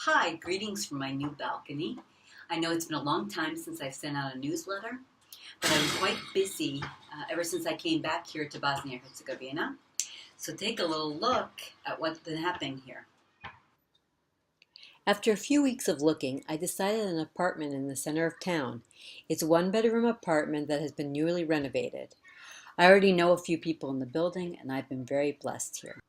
Hi, greetings from my new balcony. I know it's been a long time since I've sent out a newsletter, but I was quite busy ever since I came back here to Bosnia-Herzegovina. So take a little look at what's been happening here. After a few weeks of looking, I decided on an apartment in the center of town. It's a one-bedroom apartment that has been newly renovated. I already know a few people in the building, and I've been very blessed here.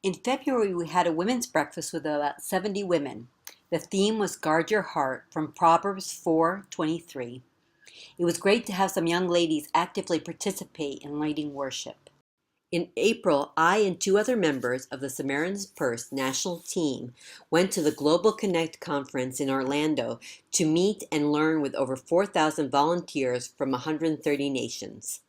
In February, we had a women's breakfast with about 70 women. The theme was Guard Your Heart from Proverbs 4:23. It was great to have some young ladies actively participate in leading worship. In April, I and two other members of the Samaritan's Purse national team went to the Global Connect conference in Orlando to meet and learn with over 4,000 volunteers from 130 nations.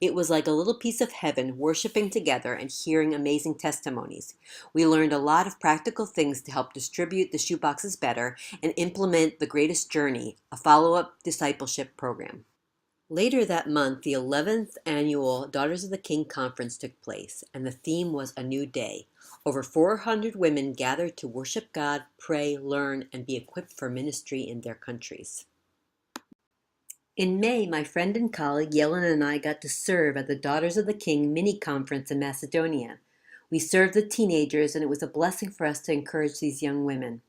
It was like a little piece of heaven, worshiping together and hearing amazing testimonies. We learned a lot of practical things to help distribute the shoeboxes better and implement the Greatest Journey, a follow-up discipleship program. Later that month, the 11th annual Daughters of the King conference took place, and the theme was A New Day. Over 400 women gathered to worship God, pray, learn, and be equipped for ministry in their countries. In May, my friend and colleague Yelena and I got to serve at the Daughters of the King mini-conference in Macedonia. We served the teenagers, and it was a blessing for us to encourage these young women.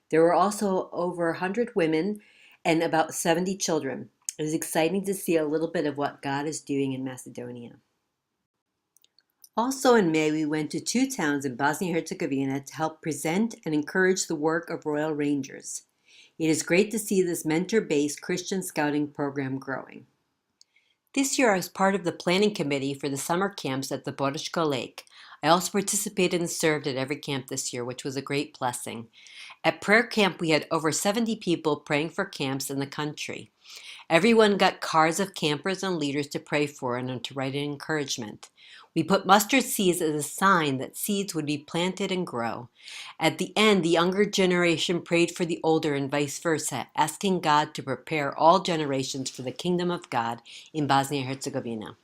There were also over 100 women and about 70 children. It is exciting to see a little bit of what God is doing in Macedonia. Also in May, we went to two towns in Bosnia-Herzegovina to help present and encourage the work of Royal Rangers. It is great to see this mentor-based Christian scouting program growing. This year I was part of the planning committee for the summer camps at the Borichko Lake. I also participated and served at every camp this year, which was a great blessing. At prayer camp, we had over 70 people praying for camps in the country. Everyone got cards of campers and leaders to pray for and to write an encouragement. We put mustard seeds as a sign that seeds would be planted and grow. At the end, the younger generation prayed for the older and vice versa, asking God to prepare all generations for the kingdom of God in Bosnia-Herzegovina.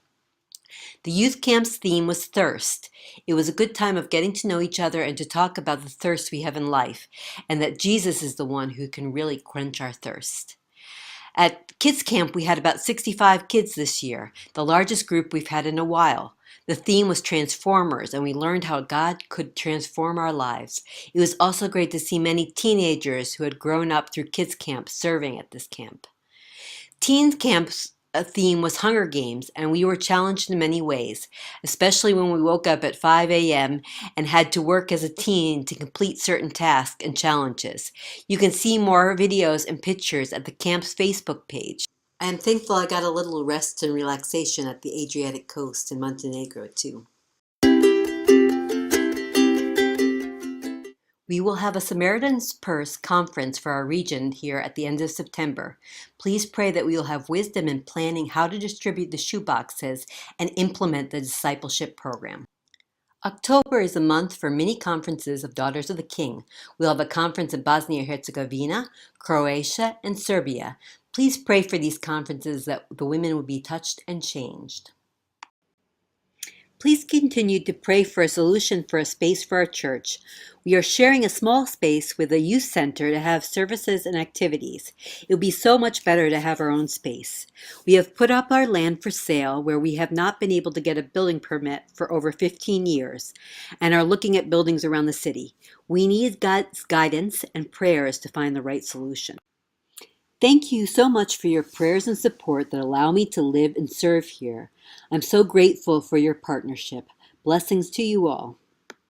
The youth camp's theme was thirst. It was a good time of getting to know each other and to talk about the thirst we have in life, and that Jesus is the one who can really quench our thirst. At Kids Camp, we had about 65 kids this year, the largest group we've had in a while. The theme was Transformers, and we learned how God could transform our lives. It was also great to see many teenagers who had grown up through Kids Camp serving at this camp. Teen Camp's theme was Hunger Games, and we were challenged in many ways, especially when we woke up at 5 a.m. and had to work as a teen to complete certain tasks and challenges. You can see more videos and pictures at the camp's Facebook page. I am thankful I got a little rest and relaxation at the Adriatic coast in Montenegro too. We will have a Samaritan's Purse conference for our region here at the end of September. Please pray that we will have wisdom in planning how to distribute the shoeboxes and implement the discipleship program. October is a month for mini conferences of Daughters of the King. We'll have a conference in Bosnia-Herzegovina, Croatia, and Serbia. Please pray for these conferences that the women will be touched and changed. Please continue to pray for a solution for a space for our church. We are sharing a small space with a youth center to have services and activities. It would be so much better to have our own space. We have put up our land for sale where we have not been able to get a building permit for over 15 years and are looking at buildings around the city. We need God's guidance and prayers to find the right solution. Thank you so much for your prayers and support that allow me to live and serve here. I'm so grateful for your partnership. Blessings to you all.